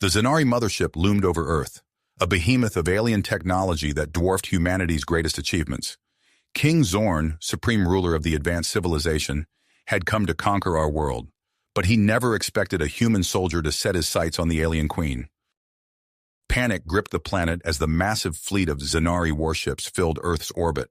The Zanari mothership loomed over Earth, a behemoth of alien technology that dwarfed humanity's greatest achievements. King Zorn, supreme ruler of the advanced civilization, had come to conquer our world, but he never expected a human soldier to set his sights on the alien queen. Panic gripped the planet as the massive fleet of Zanari warships filled Earth's orbit.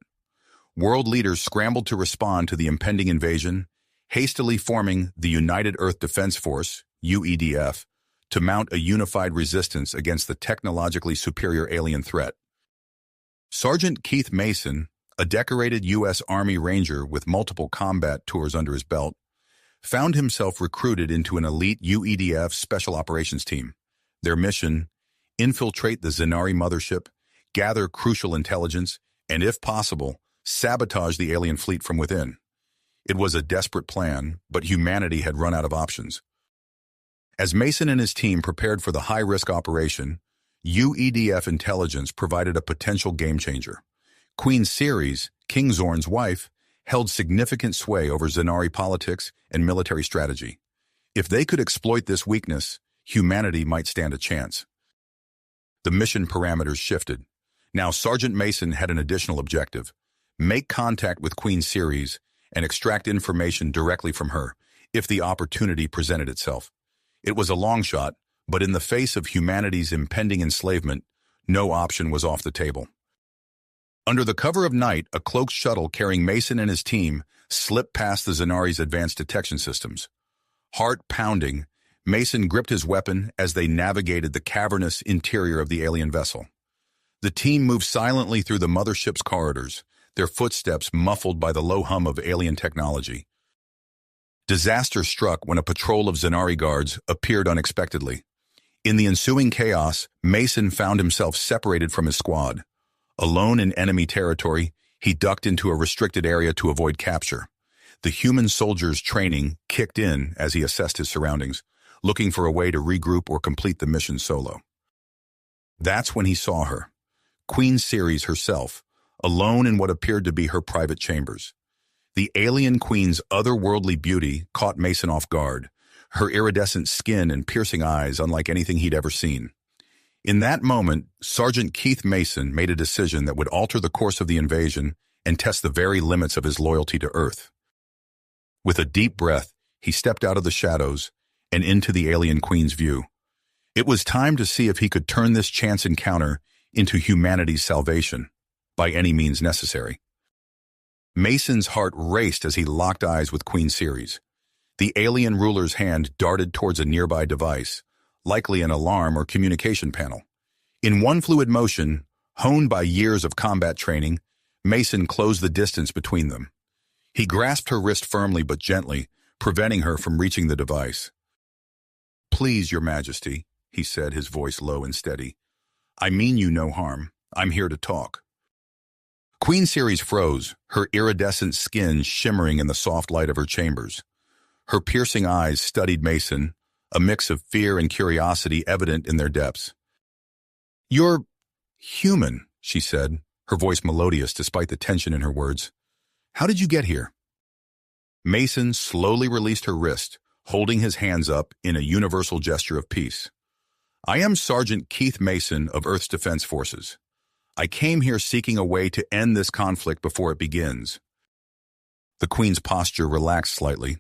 World leaders scrambled to respond to the impending invasion, hastily forming the United Earth Defense Force, UEDF, to mount a unified resistance against the technologically superior alien threat. Sergeant Keith Mason, a decorated U.S. Army Ranger with multiple combat tours under his belt, found himself recruited into an elite UEDF Special Operations team. Their mission: infiltrate the Zanari mothership, gather crucial intelligence, and if possible, sabotage the alien fleet from within. It was a desperate plan, but humanity had run out of options. As Mason and his team prepared for the high-risk operation, UEDF intelligence provided a potential game-changer. Queen Ceres, King Zorn's wife, held significant sway over Zanari politics and military strategy. If they could exploit this weakness, humanity might stand a chance. The mission parameters shifted. Now Sergeant Mason had an additional objective: make contact with Queen Ceres and extract information directly from her, if the opportunity presented itself. It was a long shot, but in the face of humanity's impending enslavement, no option was off the table. Under the cover of night, a cloaked shuttle carrying Mason and his team slipped past the Zanari's advanced detection systems. Heart pounding, Mason gripped his weapon as they navigated the cavernous interior of the alien vessel. The team moved silently through the mothership's corridors, their footsteps muffled by the low hum of alien technology. Disaster struck when a patrol of Zanari guards appeared unexpectedly. In the ensuing chaos, Mason found himself separated from his squad. Alone in enemy territory, he ducked into a restricted area to avoid capture. The human soldier's training kicked in as he assessed his surroundings, looking for a way to regroup or complete the mission solo. That's when he saw her, Queen Ceres herself, alone in what appeared to be her private chambers. The alien queen's otherworldly beauty caught Mason off guard, her iridescent skin and piercing eyes unlike anything he'd ever seen. In that moment, Sergeant Keith Mason made a decision that would alter the course of the invasion and test the very limits of his loyalty to Earth. With a deep breath, he stepped out of the shadows and into the alien queen's view. It was time to see if he could turn this chance encounter into humanity's salvation, by any means necessary. Mason's heart raced as he locked eyes with Queen Ceres. The alien ruler's hand darted towards a nearby device, likely an alarm or communication panel. In one fluid motion, honed by years of combat training, Mason closed the distance between them. He grasped her wrist firmly but gently, preventing her from reaching the device. "Please, Your Majesty," he said, his voice low and steady. "I mean you no harm. I'm here to talk." Queen Ceres froze, her iridescent skin shimmering in the soft light of her chambers. Her piercing eyes studied Mason, a mix of fear and curiosity evident in their depths. "You're human," she said, her voice melodious despite the tension in her words. "How did you get here?" Mason slowly released her wrist, holding his hands up in a universal gesture of peace. "I am Sergeant Keith Mason of Earth's Defense Forces. I came here seeking a way to end this conflict before it begins." The Queen's posture relaxed slightly,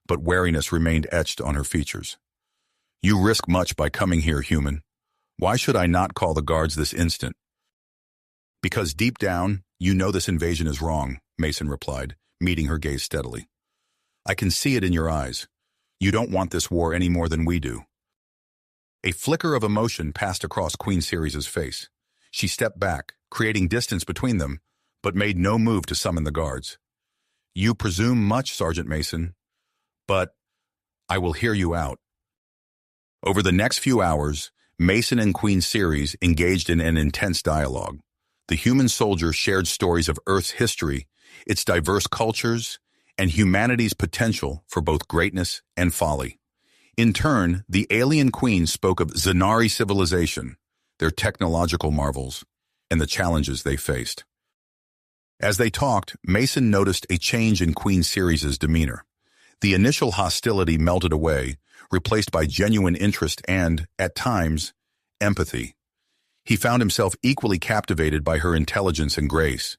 but wariness remained etched on her features. "You risk much by coming here, human. Why should I not call the guards this instant?" "Because deep down, you know this invasion is wrong," Mason replied, meeting her gaze steadily. "I can see it in your eyes. You don't want this war any more than we do." A flicker of emotion passed across Queen Ceres' face. She stepped back, creating distance between them, but made no move to summon the guards. "You presume much, Sergeant Mason, but I will hear you out." Over the next few hours, Mason and Queen Ceres engaged in an intense dialogue. The human soldier shared stories of Earth's history, its diverse cultures, and humanity's potential for both greatness and folly. In turn, the alien queen spoke of Zanari civilization, their technological marvels, and the challenges they faced. As they talked, Mason noticed a change in Queen Ceres' demeanor. The initial hostility melted away, replaced by genuine interest and, at times, empathy. He found himself equally captivated by her intelligence and grace.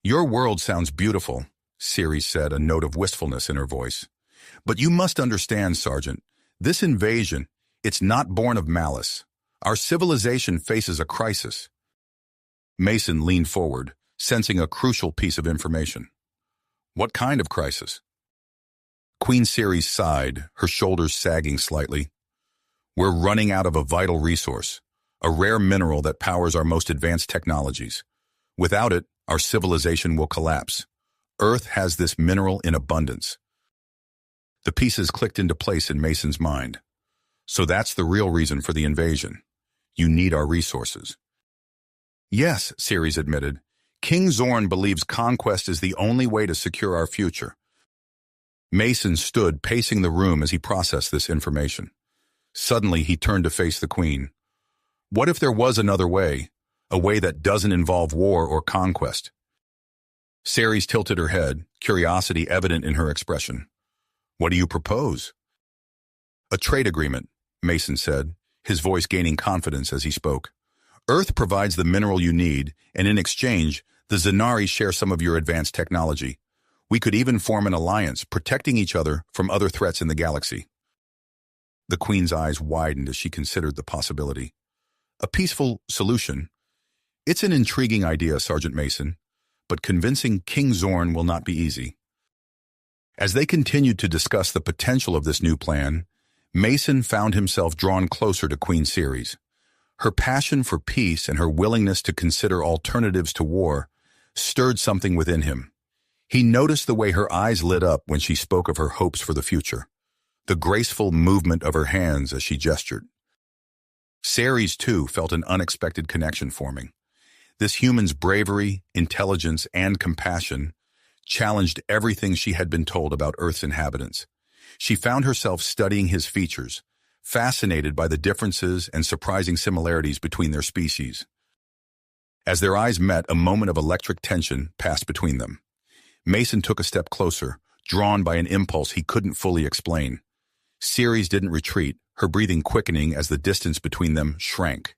"Your world sounds beautiful," Ceres said, a note of wistfulness in her voice. "But you must understand, Sergeant, this invasion, it's not born of malice. Our civilization faces a crisis." Mason leaned forward, sensing a crucial piece of information. "What kind of crisis?" Queen Ceres sighed, her shoulders sagging slightly. "We're running out of a vital resource, a rare mineral that powers our most advanced technologies. Without it, our civilization will collapse. Earth has this mineral in abundance." The pieces clicked into place in Mason's mind. "So that's the real reason for the invasion. You need our resources." "Yes," Ceres admitted. "King Zorn believes conquest is the only way to secure our future." Mason stood pacing the room as he processed this information. Suddenly, he turned to face the Queen. What if there was another way, a way that doesn't involve war or conquest? Ceres tilted her head, curiosity evident in her expression. "What do you propose?" "A trade agreement," Mason said, his voice gaining confidence as he spoke. "Earth provides the mineral you need, and in exchange, the Zanari share some of your advanced technology. We could even form an alliance, protecting each other from other threats in the galaxy." The Queen's eyes widened as she considered the possibility. "A peaceful solution? It's an intriguing idea, Sergeant Mason, but convincing King Zorn will not be easy." As they continued to discuss the potential of this new plan, Mason found himself drawn closer to Queen Ceres. Her passion for peace and her willingness to consider alternatives to war stirred something within him. He noticed the way her eyes lit up when she spoke of her hopes for the future, the graceful movement of her hands as she gestured. Ceres, too, felt an unexpected connection forming. This human's bravery, intelligence, and compassion challenged everything she had been told about Earth's inhabitants. She found herself studying his features, fascinated by the differences and surprising similarities between their species. As their eyes met, a moment of electric tension passed between them. Mason took a step closer, drawn by an impulse he couldn't fully explain. Ceres didn't retreat, her breathing quickening as the distance between them shrank.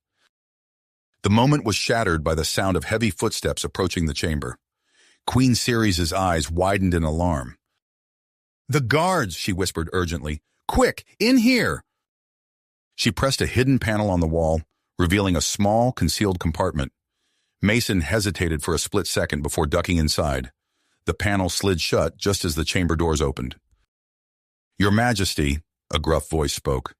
The moment was shattered by the sound of heavy footsteps approaching the chamber. Queen Ceres' eyes widened in alarm. "The guards," she whispered urgently. "Quick, in here!" She pressed a hidden panel on the wall, revealing a small, concealed compartment. Mason hesitated for a split second before ducking inside. The panel slid shut just as the chamber doors opened. "Your Majesty," a gruff voice spoke,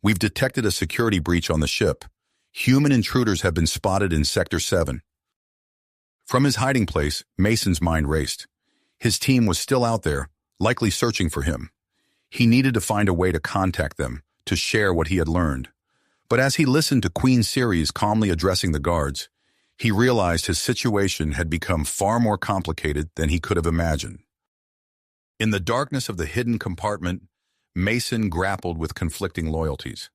"we've detected a security breach on the ship. Human intruders have been spotted in Sector 7. From his hiding place, Mason's mind raced. His team was still out there, likely searching for him. He needed to find a way to contact them, to share what he had learned. But as he listened to Queen Ceres calmly addressing the guards, he realized his situation had become far more complicated than he could have imagined. In the darkness of the hidden compartment, Mason grappled with conflicting loyalties.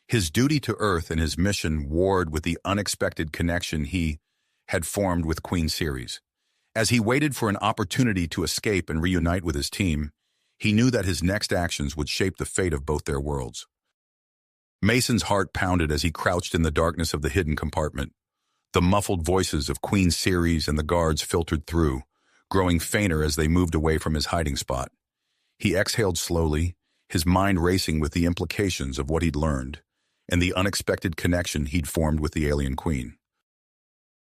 His duty to Earth and his mission warred with the unexpected connection he had formed with Queen Ceres. As he waited for an opportunity to escape and reunite with his team, he knew that his next actions would shape the fate of both their worlds. Mason's heart pounded as he crouched in the darkness of the hidden compartment. The muffled voices of Queen Ceres and the guards filtered through, growing fainter as they moved away from his hiding spot. He exhaled slowly, his mind racing with the implications of what he'd learned and the unexpected connection he'd formed with the alien queen.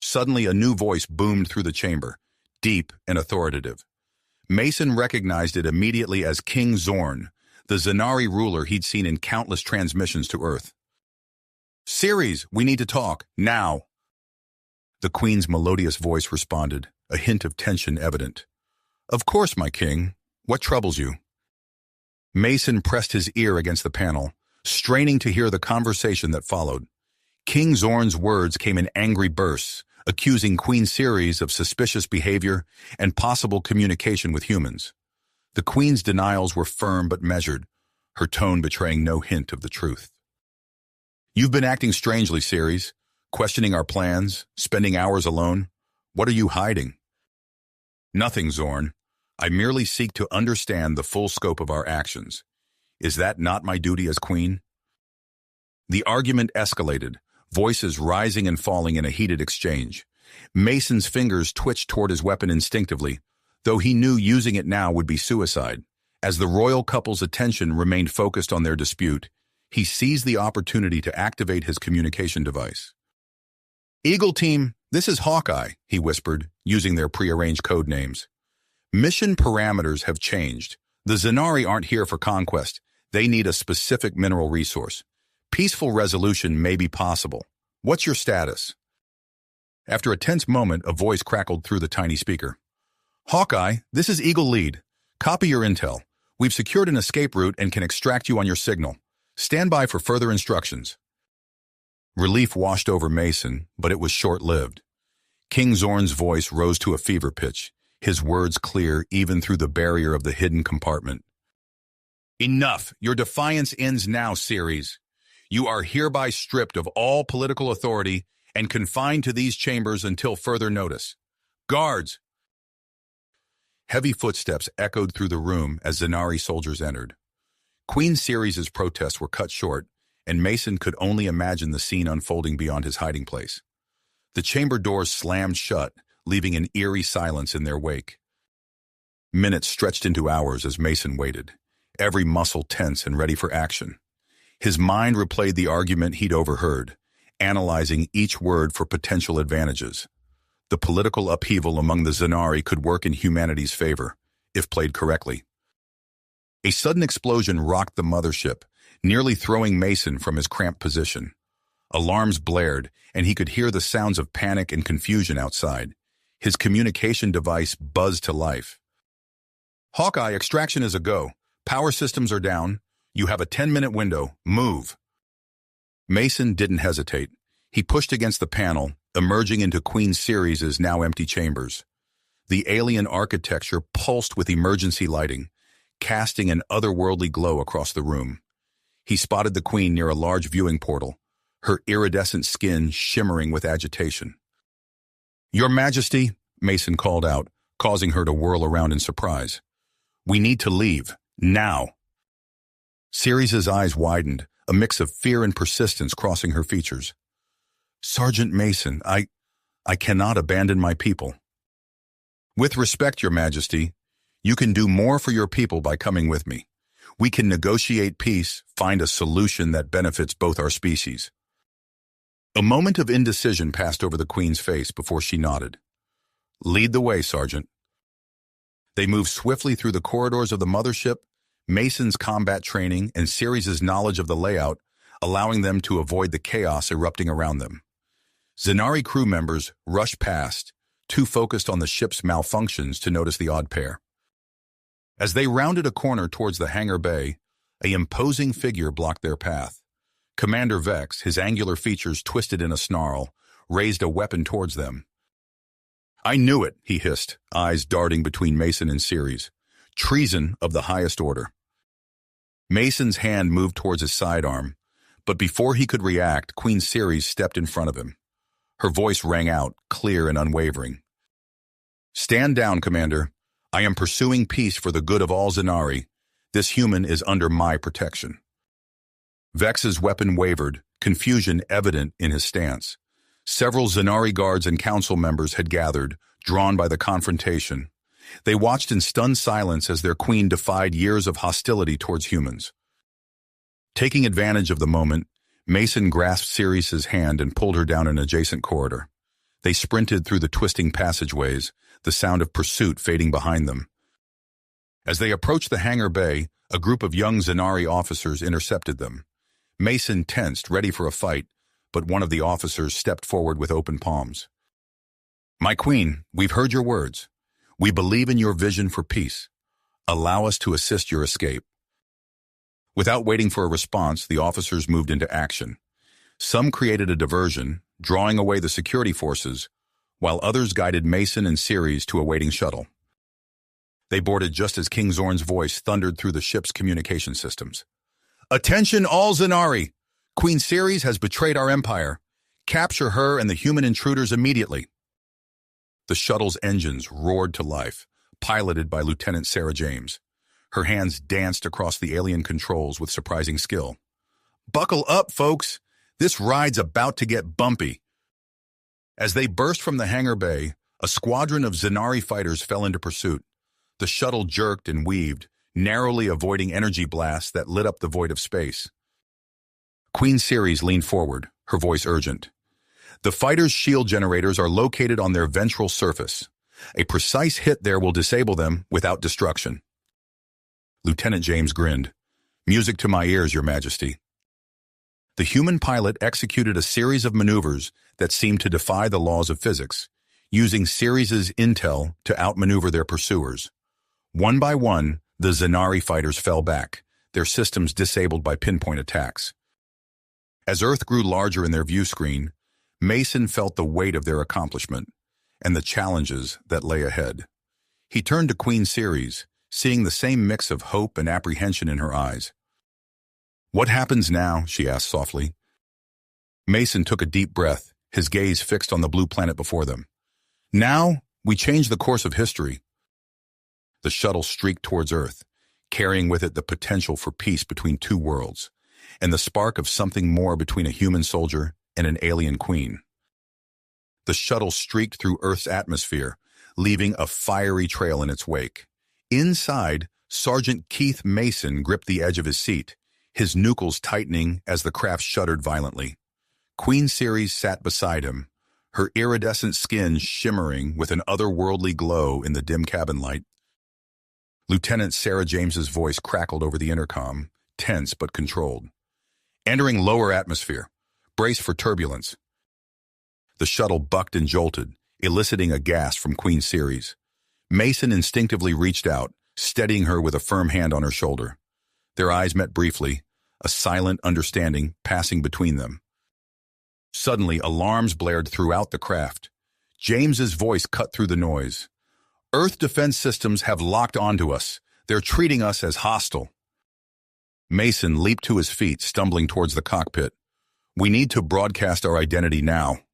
Suddenly, a new voice boomed through the chamber, deep and authoritative. Mason recognized it immediately as King Zorn, the Zanari ruler he'd seen in countless transmissions to Earth. "Ceres, we need to talk, now!" The queen's melodious voice responded, a hint of tension evident. "Of course, my king. What troubles you?" Mason pressed his ear against the panel, straining to hear the conversation that followed. King Zorn's words came in angry bursts, accusing Queen Ceres of suspicious behavior and possible communication with humans. The queen's denials were firm but measured, her tone betraying no hint of the truth. "You've been acting strangely, Ceres, questioning our plans, spending hours alone. What are you hiding?" "Nothing, Zorn. I merely seek to understand the full scope of our actions. Is that not my duty as queen? The argument escalated, voices rising and falling in a heated exchange. Mason's fingers twitched toward his weapon instinctively, though he knew using it now would be suicide. As the royal couple's attention remained focused on their dispute, he seized the opportunity to activate his communication device. "Eagle Team, this is Hawkeye," he whispered, using their prearranged code names. "Mission parameters have changed. The Zanari aren't here for conquest. They need a specific mineral resource. Peaceful resolution may be possible. What's your status?" After a tense moment, a voice crackled through the tiny speaker. "Hawkeye, this is Eagle Lead. Copy your intel. We've secured an escape route and can extract you on your signal. Stand by for further instructions." Relief washed over Mason, but it was short-lived. King Zorn's voice rose to a fever pitch, his words clear even through the barrier of the hidden compartment. "Enough! Your defiance ends now, Ceres. You are hereby stripped of all political authority and confined to these chambers until further notice. Guards!" Heavy footsteps echoed through the room as Zanari soldiers entered. Queen Ceres' protests were cut short, and Mason could only imagine the scene unfolding beyond his hiding place. The chamber doors slammed shut, leaving an eerie silence in their wake. Minutes stretched into hours as Mason waited, every muscle tense and ready for action. His mind replayed the argument he'd overheard, analyzing each word for potential advantages. The political upheaval among the Zanari could work in humanity's favor, if played correctly. A sudden explosion rocked the mothership, nearly throwing Mason from his cramped position. Alarms blared, and he could hear the sounds of panic and confusion outside. His communication device buzzed to life. "Hawkeye, extraction is a go. Power systems are down. You have a 10-minute window. Move." Mason didn't hesitate. He pushed against the panel, emerging into Queen Ceres' now empty chambers. The alien architecture pulsed with emergency lighting, casting an otherworldly glow across the room. He spotted the queen near a large viewing portal, her iridescent skin shimmering with agitation. "Your Majesty," Mason called out, causing her to whirl around in surprise. "We need to leave, now." Ceres' eyes widened, a mix of fear and persistence crossing her features. "Sergeant Mason, I cannot abandon my people." "With respect, Your Majesty, you can do more for your people by coming with me. We can negotiate peace, find a solution that benefits both our species." A moment of indecision passed over the Queen's face before she nodded. "Lead the way, Sergeant." They moved swiftly through the corridors of the mothership, Mason's combat training and Ceres' knowledge of the layout, allowing them to avoid the chaos erupting around them. Zanari crew members rushed past, too focused on the ship's malfunctions to notice the odd pair. As they rounded a corner towards the hangar bay, an imposing figure blocked their path. Commander Vex, his angular features twisted in a snarl, raised a weapon towards them. "I knew it," he hissed, eyes darting between Mason and Ceres. "Treason of the highest order." Mason's hand moved towards his sidearm, but before he could react, Queen Ceres stepped in front of him. Her voice rang out, clear and unwavering. "Stand down, Commander. I am pursuing peace for the good of all Zanari. This human is under my protection." Vex's weapon wavered, confusion evident in his stance. Several Zanari guards and council members had gathered, drawn by the confrontation. They watched in stunned silence as their queen defied years of hostility towards humans. Taking advantage of the moment, Mason grasped Ceres' hand and pulled her down an adjacent corridor. They sprinted through the twisting passageways, the sound of pursuit fading behind them. As they approached the hangar bay, a group of young Zanari officers intercepted them. Mason tensed, ready for a fight, but one of the officers stepped forward with open palms. "My queen, we've heard your words. We believe in your vision for peace. Allow us to assist your escape." Without waiting for a response, the officers moved into action. Some created a diversion, drawing away the security forces, while others guided Mason and Ceres to a waiting shuttle. They boarded just as King Zorn's voice thundered through the ship's communication systems. "Attention all Zanari! Queen Ceres has betrayed our empire. Capture her and the human intruders immediately." The shuttle's engines roared to life, piloted by Lieutenant Sarah James. Her hands danced across the alien controls with surprising skill. "Buckle up, folks! This ride's about to get bumpy." As they burst from the hangar bay, a squadron of Zanari fighters fell into pursuit. The shuttle jerked and weaved, narrowly avoiding energy blasts that lit up the void of space. Queen Ceres leaned forward, her voice urgent. "The fighters' shield generators are located on their ventral surface. A precise hit there will disable them without destruction." Lieutenant James grinned. "Music to my ears, Your Majesty." The human pilot executed a series of maneuvers that seemed to defy the laws of physics, using Ceres' intel to outmaneuver their pursuers. One by one, the Zanari fighters fell back, their systems disabled by pinpoint attacks. As Earth grew larger in their view screen, Mason felt the weight of their accomplishment and the challenges that lay ahead. He turned to Queen Ceres, seeing the same mix of hope and apprehension in her eyes. "What happens now?" she asked softly. Mason took a deep breath, his gaze fixed on the blue planet before them. "Now, we change the course of history." The shuttle streaked towards Earth, carrying with it the potential for peace between two worlds, and the spark of something more between a human soldier and an alien queen. The shuttle streaked through Earth's atmosphere, leaving a fiery trail in its wake. Inside, Sergeant Keith Mason gripped the edge of his seat, his knuckles tightening as the craft shuddered violently. Queen Ceres sat beside him, her iridescent skin shimmering with an otherworldly glow in the dim cabin light. Lieutenant Sarah James's voice crackled over the intercom, tense but controlled. "Entering lower atmosphere. Brace for turbulence." The shuttle bucked and jolted, eliciting a gasp from Queen Ceres. Mason instinctively reached out, steadying her with a firm hand on her shoulder. Their eyes met briefly, a silent understanding passing between them. Suddenly, alarms blared throughout the craft. James's voice cut through the noise. "Earth defense systems have locked onto us. They're treating us as hostile." Mason leaped to his feet, stumbling towards the cockpit. "We need to broadcast our identity now."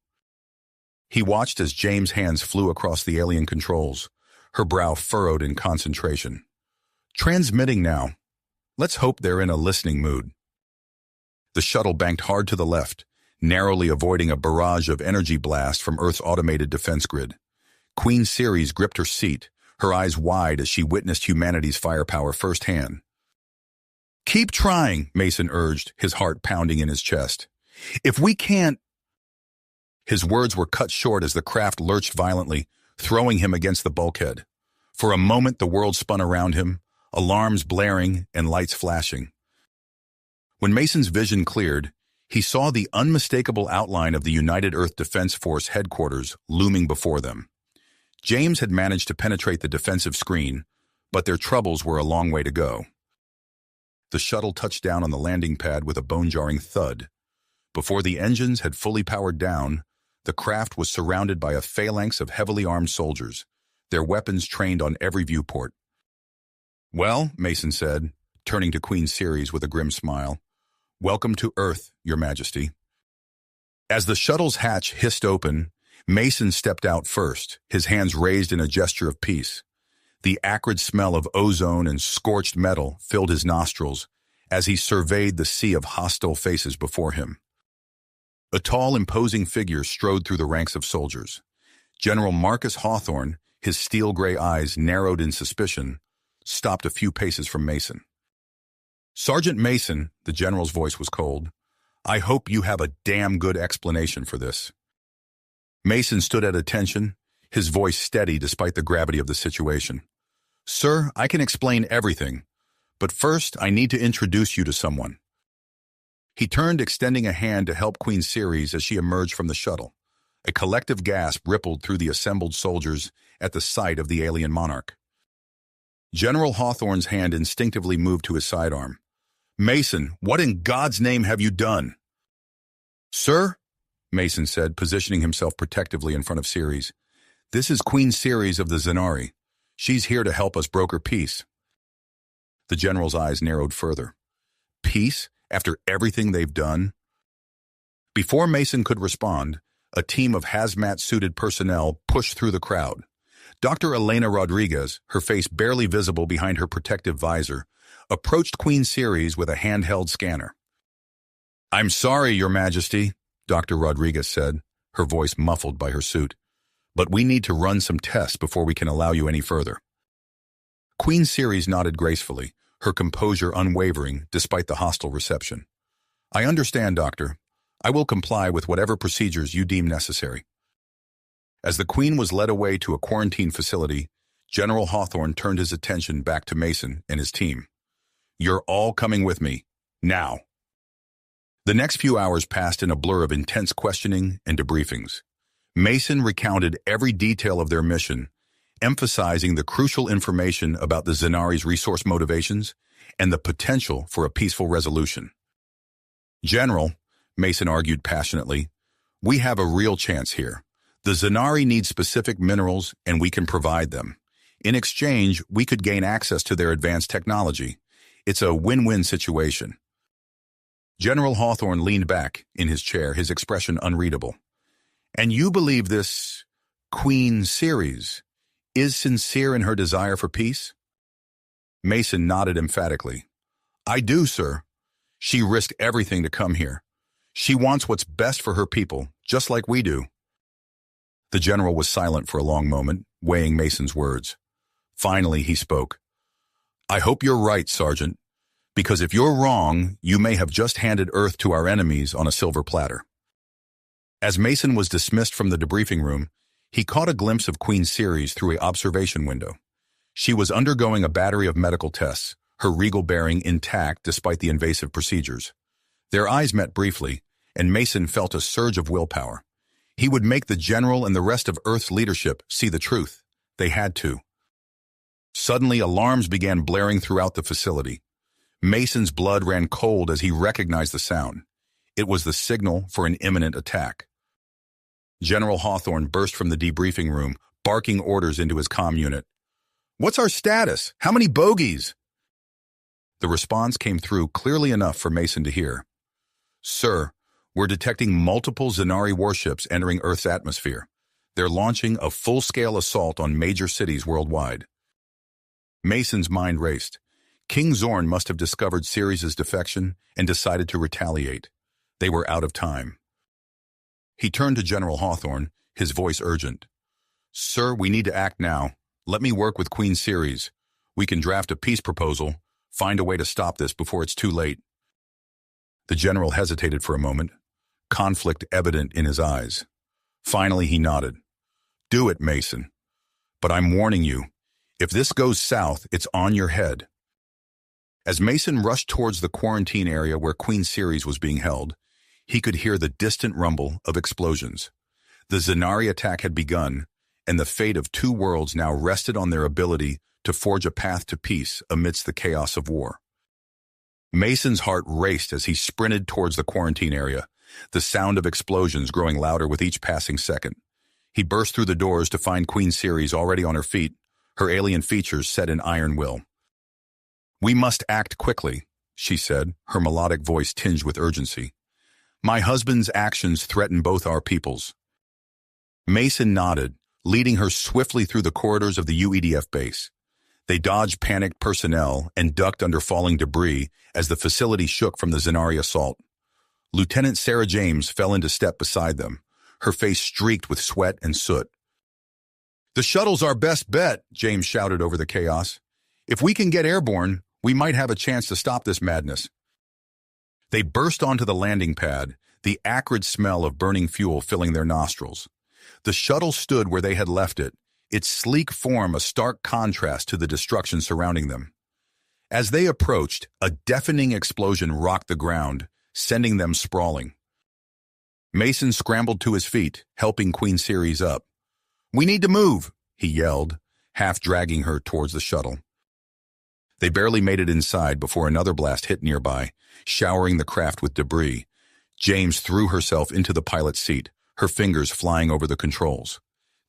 He watched as James' hands flew across the alien controls, her brow furrowed in concentration. "Transmitting now. Let's hope they're in a listening mood." The shuttle banked hard to the left, narrowly avoiding a barrage of energy blasts from Earth's automated defense grid. Queen Ceres gripped her seat, her eyes wide as she witnessed humanity's firepower firsthand. "Keep trying," Mason urged, his heart pounding in his chest. "If we can't—" His words were cut short as the craft lurched violently, throwing him against the bulkhead. For a moment the world spun around him, alarms blaring and lights flashing. When Mason's vision cleared, he saw the unmistakable outline of the United Earth Defense Force headquarters looming before them. James had managed to penetrate the defensive screen, but their troubles were a long way to go. The shuttle touched down on the landing pad with a bone-jarring thud. Before the engines had fully powered down, the craft was surrounded by a phalanx of heavily armed soldiers, their weapons trained on every viewport. "Well," Mason said, turning to Queen Ceres with a grim smile, "welcome to Earth, Your Majesty." As the shuttle's hatch hissed open, Mason stepped out first, his hands raised in a gesture of peace. The acrid smell of ozone and scorched metal filled his nostrils as he surveyed the sea of hostile faces before him. A tall, imposing figure strode through the ranks of soldiers. General Marcus Hawthorne, his steel-gray eyes narrowed in suspicion, stopped a few paces from Mason. "Sergeant Mason," the general's voice was cold, "I hope you have a damn good explanation for this." Mason stood at attention, his voice steady despite the gravity of the situation. "Sir, I can explain everything, but first I need to introduce you to someone." He turned, extending a hand to help Queen Ceres as she emerged from the shuttle. A collective gasp rippled through the assembled soldiers at the sight of the alien monarch. General Hawthorne's hand instinctively moved to his sidearm. "Mason, what in God's name have you done?" "Sir," Mason said, positioning himself protectively in front of Ceres, "this is Queen Ceres of the Zanari. She's here to help us broker peace." The general's eyes narrowed further. "Peace? After everything they've done?" Before Mason could respond, a team of hazmat-suited personnel pushed through the crowd. Dr. Elena Rodriguez, her face barely visible behind her protective visor, approached Queen Ceres with a handheld scanner. "I'm sorry, Your Majesty," Dr. Rodriguez said, her voice muffled by her suit, "but we need to run some tests before we can allow you any further." Queen Ceres nodded gracefully, her composure unwavering despite the hostile reception. "I understand, Doctor. I will comply with whatever procedures you deem necessary." As the Queen was led away to a quarantine facility, General Hawthorne turned his attention back to Mason and his team. "You're all coming with me, now." The next few hours passed in a blur of intense questioning and debriefings. Mason recounted every detail of their mission, emphasizing the crucial information about the Zanari's resource motivations and the potential for a peaceful resolution. "General," Mason argued passionately, "we have a real chance here. The Zanari need specific minerals, and we can provide them. In exchange, we could gain access to their advanced technology. It's a win-win situation." General Hawthorne leaned back in his chair, his expression unreadable. "And you believe this Queen Ceres is sincere in her desire for peace?" Mason nodded emphatically. "I do, sir. She risked everything to come here. She wants what's best for her people, just like we do." The general was silent for a long moment, weighing Mason's words. Finally, he spoke. "I hope you're right, Sergeant, because if you're wrong, you may have just handed Earth to our enemies on a silver platter." As Mason was dismissed from the debriefing room, he caught a glimpse of Queen Ceres through an observation window. She was undergoing a battery of medical tests, her regal bearing intact despite the invasive procedures. Their eyes met briefly, and Mason felt a surge of willpower. He would make the general and the rest of Earth's leadership see the truth. They had to. Suddenly, alarms began blaring throughout the facility. Mason's blood ran cold as he recognized the sound. It was the signal for an imminent attack. General Hawthorne burst from the debriefing room, barking orders into his comm unit. "What's our status? How many bogeys?" The response came through clearly enough for Mason to hear. "Sir, we're detecting multiple Zanari warships entering Earth's atmosphere. They're launching a full-scale assault on major cities worldwide." Mason's mind raced. King Zorn must have discovered Ceres' defection and decided to retaliate. They were out of time. He turned to General Hawthorne, his voice urgent. "Sir, we need to act now. Let me work with Queen Ceres. We can draft a peace proposal, find a way to stop this before it's too late." The general hesitated for a moment, conflict evident in his eyes. Finally, he nodded. "Do it, Mason. But I'm warning you, if this goes south, it's on your head." As Mason rushed towards the quarantine area where Queen Ceres was being held, he could hear the distant rumble of explosions. The Zanari attack had begun, and the fate of two worlds now rested on their ability to forge a path to peace amidst the chaos of war. Mason's heart raced as he sprinted towards the quarantine area, the sound of explosions growing louder with each passing second. He burst through the doors to find Queen Ceres already on her feet, her alien features set in iron will. "We must act quickly," she said, her melodic voice tinged with urgency. "My husband's actions threaten both our peoples." Mason nodded, leading her swiftly through the corridors of the UEDF base. They dodged panicked personnel and ducked under falling debris as the facility shook from the Zanari assault. Lieutenant Sarah James fell into step beside them, her face streaked with sweat and soot. "The shuttle's our best bet," James shouted over the chaos. "If we can get airborne, we might have a chance to stop this madness." They burst onto the landing pad, the acrid smell of burning fuel filling their nostrils. The shuttle stood where they had left it, its sleek form a stark contrast to the destruction surrounding them. As they approached, a deafening explosion rocked the ground, sending them sprawling. Mason scrambled to his feet, helping Queen Ceres up. "We need to move," he yelled, half dragging her towards the shuttle. They barely made it inside before another blast hit nearby, showering the craft with debris. James threw herself into the pilot's seat, her fingers flying over the controls.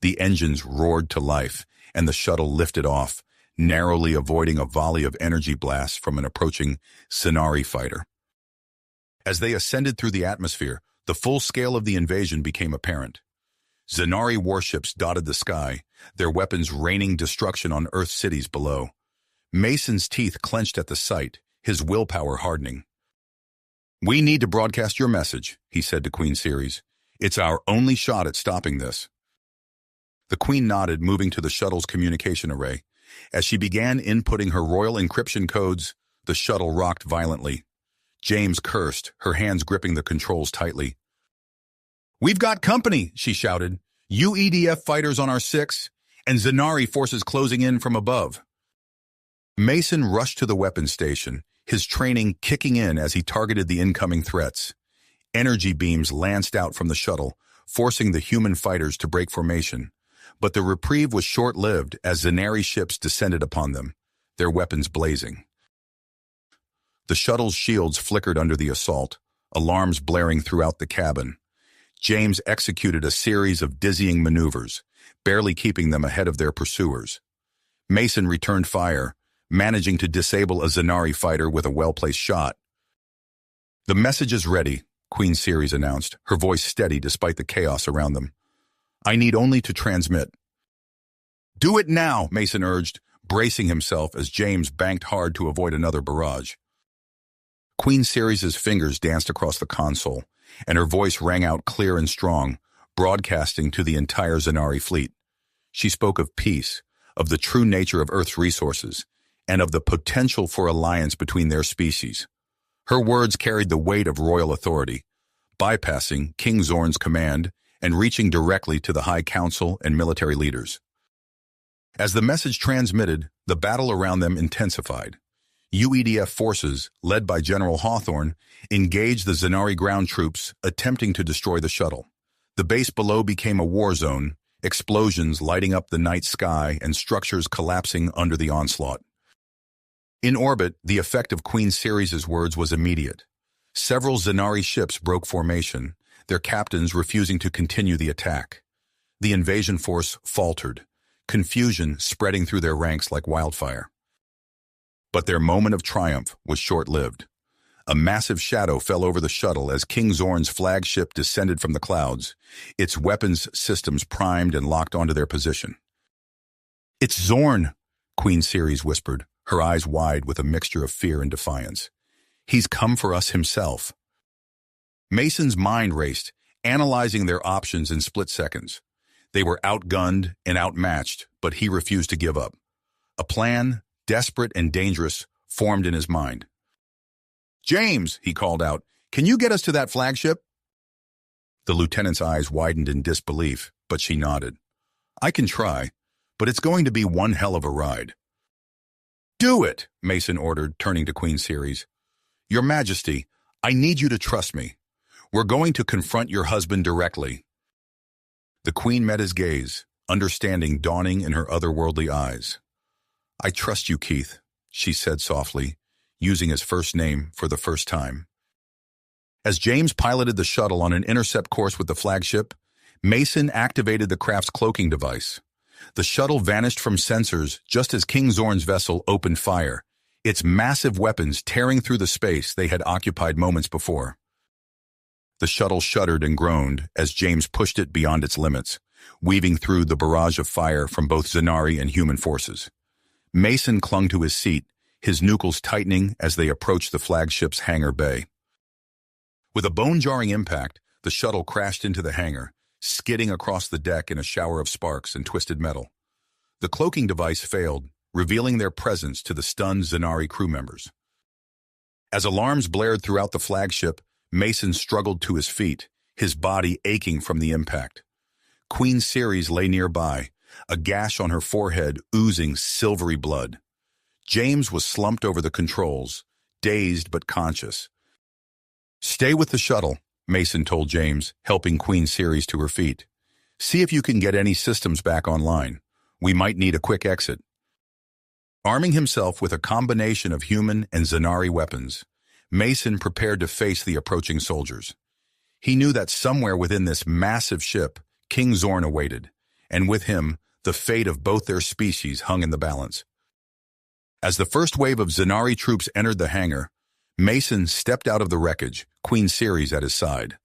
The engines roared to life, and the shuttle lifted off, narrowly avoiding a volley of energy blasts from an approaching Zanari fighter. As they ascended through the atmosphere, the full scale of the invasion became apparent. Zanari warships dotted the sky, their weapons raining destruction on Earth cities below. Mason's teeth clenched at the sight, his willpower hardening. "We need to broadcast your message," he said to Queen Ceres. "It's our only shot at stopping this." The Queen nodded, moving to the shuttle's communication array. As she began inputting her royal encryption codes, the shuttle rocked violently. James cursed, her hands gripping the controls tightly. "We've got company," she shouted. "UEDF fighters on our 6, and Zanari forces closing in from above." Mason rushed to the weapons station, his training kicking in as he targeted the incoming threats. Energy beams lanced out from the shuttle, forcing the human fighters to break formation. But the reprieve was short-lived as Zanari ships descended upon them, their weapons blazing. The shuttle's shields flickered under the assault, alarms blaring throughout the cabin. James executed a series of dizzying maneuvers, barely keeping them ahead of their pursuers. Mason returned fire, managing to disable a Zanari fighter with a well-placed shot. "The message is ready," Queen Ceres announced, her voice steady despite the chaos around them. "I need only to transmit." "Do it now," Mason urged, bracing himself as James banked hard to avoid another barrage. Queen Ceres' fingers danced across the console, and her voice rang out clear and strong, broadcasting to the entire Zanari fleet. She spoke of peace, of the true nature of Earth's resources, and of the potential for alliance between their species. Her words carried the weight of royal authority, bypassing King Zorn's command and reaching directly to the High Council and military leaders. As the message transmitted, the battle around them intensified. UEDF forces, led by General Hawthorne, engaged the Zanari ground troops, attempting to destroy the shuttle. The base below became a war zone, explosions lighting up the night sky and structures collapsing under the onslaught. In orbit, the effect of Queen Ceres' words was immediate. Several Zanari ships broke formation, their captains refusing to continue the attack. The invasion force faltered, confusion spreading through their ranks like wildfire. But their moment of triumph was short-lived. A massive shadow fell over the shuttle as King Zorn's flagship descended from the clouds, its weapons systems primed and locked onto their position. "It's Zorn," Queen Ceres whispered, her eyes wide with a mixture of fear and defiance. "He's come for us himself." Mason's mind raced, analyzing their options in split seconds. They were outgunned and outmatched, but he refused to give up. A plan, desperate and dangerous, formed in his mind. "James," he called out, "can you get us to that flagship?" The lieutenant's eyes widened in disbelief, but she nodded. "I can try, but it's going to be one hell of a ride." "Do it," Mason ordered, turning to Queen Ceres. "Your Majesty, I need you to trust me. We're going to confront your husband directly." The Queen met his gaze, understanding dawning in her otherworldly eyes. "I trust you, Keith," she said softly, using his first name for the first time. As James piloted the shuttle on an intercept course with the flagship, Mason activated the craft's cloaking device. The shuttle vanished from sensors just as King Zorn's vessel opened fire, its massive weapons tearing through the space they had occupied moments before. The shuttle shuddered and groaned as James pushed it beyond its limits, weaving through the barrage of fire from both Zanari and human forces. Mason clung to his seat, his knuckles tightening as they approached the flagship's hangar bay. With a bone-jarring impact, the shuttle crashed into the hangar, skidding across the deck in a shower of sparks and twisted metal. The cloaking device failed, revealing their presence to the stunned Zanari crew members. As alarms blared throughout the flagship, Mason struggled to his feet, his body aching from the impact. Queen Ceres lay nearby, a gash on her forehead oozing silvery blood. James was slumped over the controls, dazed but conscious. "Stay with the shuttle," Mason told James, helping Queen Ceres to her feet. "See if you can get any systems back online. We might need a quick exit." Arming himself with a combination of human and Zanari weapons, Mason prepared to face the approaching soldiers. He knew that somewhere within this massive ship, King Zorn awaited, and with him, the fate of both their species hung in the balance. As the first wave of Zanari troops entered the hangar, Mason stepped out of the wreckage, Queen Ceres at his side.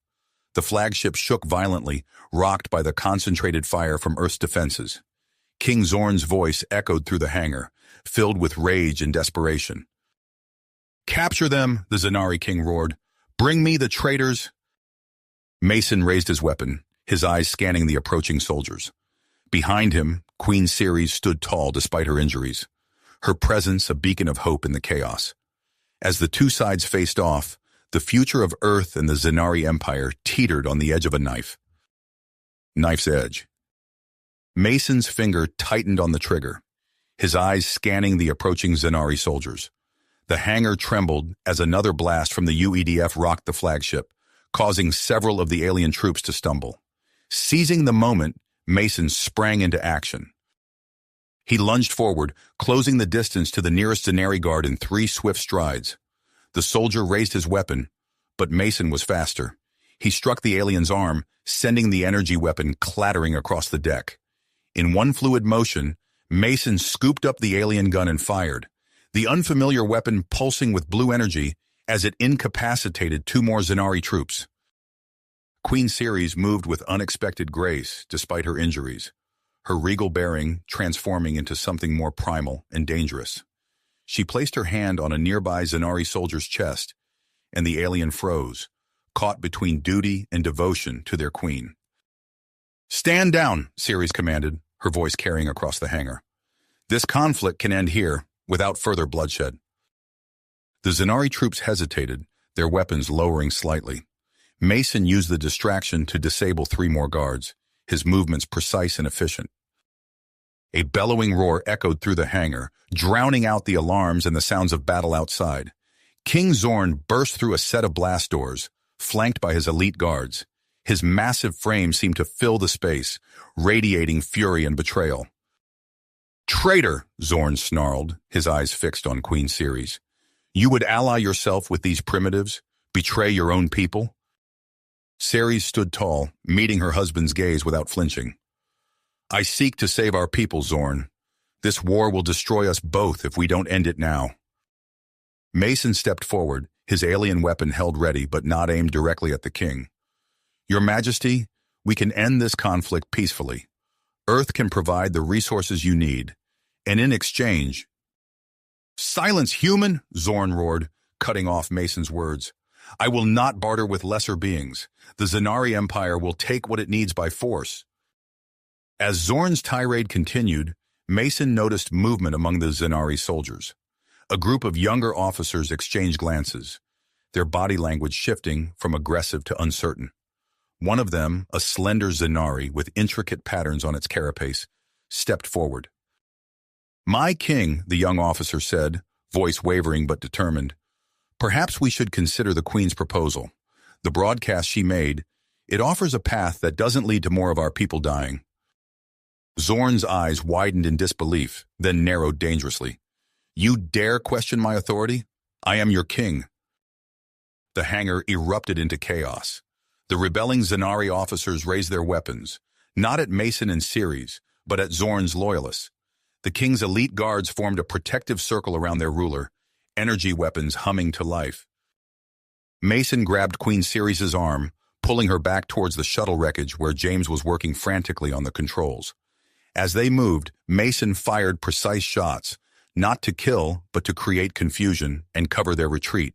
The flagship shook violently, rocked by the concentrated fire from Earth's defenses. King Zorn's voice echoed through the hangar, filled with rage and desperation. "Capture them," the Zanari king roared. "Bring me the traitors." Mason raised his weapon, his eyes scanning the approaching soldiers. Behind him, Queen Ceres stood tall despite her injuries, her presence a beacon of hope in the chaos. As the two sides faced off, the future of Earth and the Zanari Empire teetered on the edge of a knife. Knife's edge. Mason's finger tightened on the trigger, his eyes scanning the approaching Zanari soldiers. The hangar trembled as another blast from the UEDF rocked the flagship, causing several of the alien troops to stumble. Seizing the moment, Mason sprang into action. He lunged forward, closing the distance to the nearest Zanari guard in 3 swift strides. The soldier raised his weapon, but Mason was faster. He struck the alien's arm, sending the energy weapon clattering across the deck. In one fluid motion, Mason scooped up the alien gun and fired, the unfamiliar weapon pulsing with blue energy as it incapacitated 2 more Zanari troops. Queen Ceres moved with unexpected grace despite her injuries, her regal bearing transforming into something more primal and dangerous. She placed her hand on a nearby Zanari soldier's chest, and the alien froze, caught between duty and devotion to their queen. "Stand down," Ceres commanded, her voice carrying across the hangar. "This conflict can end here, without further bloodshed." The Zanari troops hesitated, their weapons lowering slightly. Mason used the distraction to disable 3 more guards, his movements precise and efficient. A bellowing roar echoed through the hangar, drowning out the alarms and the sounds of battle outside. King Zorn burst through a set of blast doors, flanked by his elite guards. His massive frame seemed to fill the space, radiating fury and betrayal. "Traitor!" Zorn snarled, his eyes fixed on Queen Ceres. "You would ally yourself with these primitives? Betray your own people?" Ceres stood tall, meeting her husband's gaze without flinching. "I seek to save our people, Zorn. This war will destroy us both if we don't end it now." Mason stepped forward, his alien weapon held ready but not aimed directly at the king. "Your Majesty, we can end this conflict peacefully. Earth can provide the resources you need, and in exchange—" "Silence, human!" Zorn roared, cutting off Mason's words. "I will not barter with lesser beings. The Zanari Empire will take what it needs by force." As Zorn's tirade continued, Mason noticed movement among the Zanari soldiers. A group of younger officers exchanged glances, their body language shifting from aggressive to uncertain. One of them, a slender Zanari with intricate patterns on its carapace, stepped forward. "My king," the young officer said, voice wavering but determined, "perhaps we should consider the Queen's proposal. The broadcast she made, it offers a path that doesn't lead to more of our people dying." Zorn's eyes widened in disbelief, then narrowed dangerously. "You dare question my authority? I am your king." The hangar erupted into chaos. The rebelling Zanari officers raised their weapons, not at Mason and Ceres, but at Zorn's loyalists. The king's elite guards formed a protective circle around their ruler, energy weapons humming to life. Mason grabbed Queen Ceres' arm, pulling her back towards the shuttle wreckage where James was working frantically on the controls. As they moved, Mason fired precise shots, not to kill, but to create confusion and cover their retreat.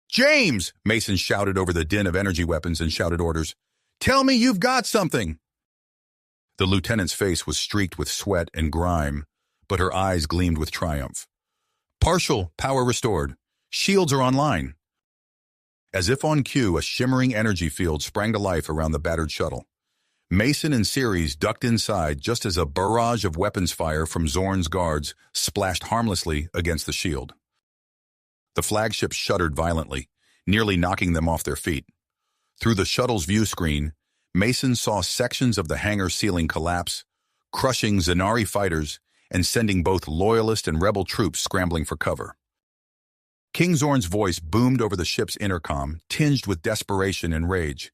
"James!" Mason shouted over the din of energy weapons and shouted orders. "Tell me you've got something!" The lieutenant's face was streaked with sweat and grime, but her eyes gleamed with triumph. "Partial power restored. Shields are online." As if on cue, a shimmering energy field sprang to life around the battered shuttle. Mason and Ceres ducked inside just as a barrage of weapons fire from Zorn's guards splashed harmlessly against the shield. The flagship shuddered violently, nearly knocking them off their feet. Through the shuttle's view screen, Mason saw sections of the hangar ceiling collapse, crushing Zanari fighters and sending both loyalist and rebel troops scrambling for cover. King Zorn's voice boomed over the ship's intercom, tinged with desperation and rage.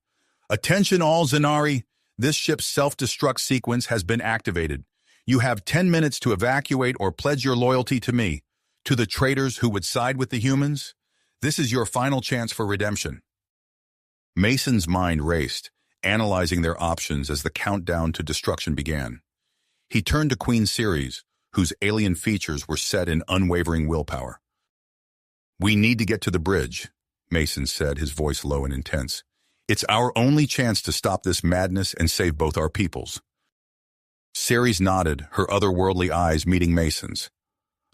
"Attention all Zanari! This ship's self-destruct sequence has been activated. You have 10 minutes to evacuate or pledge your loyalty to me. To the traitors who would side with the humans, this is your final chance for redemption." Mason's mind raced, analyzing their options as the countdown to destruction began. He turned to Queen Ceres, whose alien features were set in unwavering willpower. "We need to get to the bridge," Mason said, his voice low and intense. "It's our only chance to stop this madness and save both our peoples." Ceres nodded, her otherworldly eyes meeting Mason's.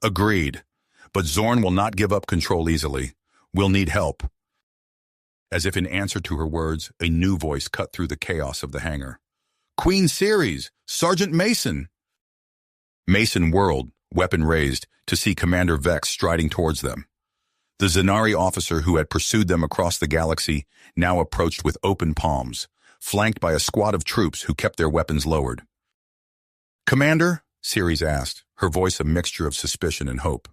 "Agreed, but Zorn will not give up control easily. We'll need help." As if in answer to her words, a new voice cut through the chaos of the hangar. "Queen Ceres! Sergeant Mason!" Mason whirled, weapon raised, to see Commander Vex striding towards them. The Zanari officer who had pursued them across the galaxy now approached with open palms, flanked by a squad of troops who kept their weapons lowered. "Commander?" Ceres asked, her voice a mixture of suspicion and hope.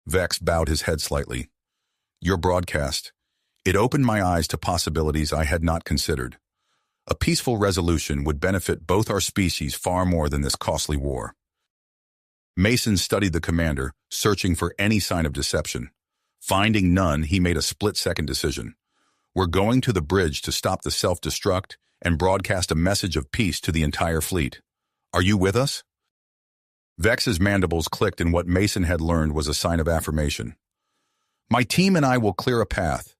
Vex bowed his head slightly. "Your broadcast. It opened my eyes to possibilities I had not considered. A peaceful resolution would benefit both our species far more than this costly war." Mason studied the commander, searching for any sign of deception. Finding none, he made a split-second decision. "We're going to the bridge to stop the self-destruct and broadcast a message of peace to the entire fleet. Are you with us?" Vex's mandibles clicked, and what Mason had learned was a sign of affirmation. "My team and I will clear a path,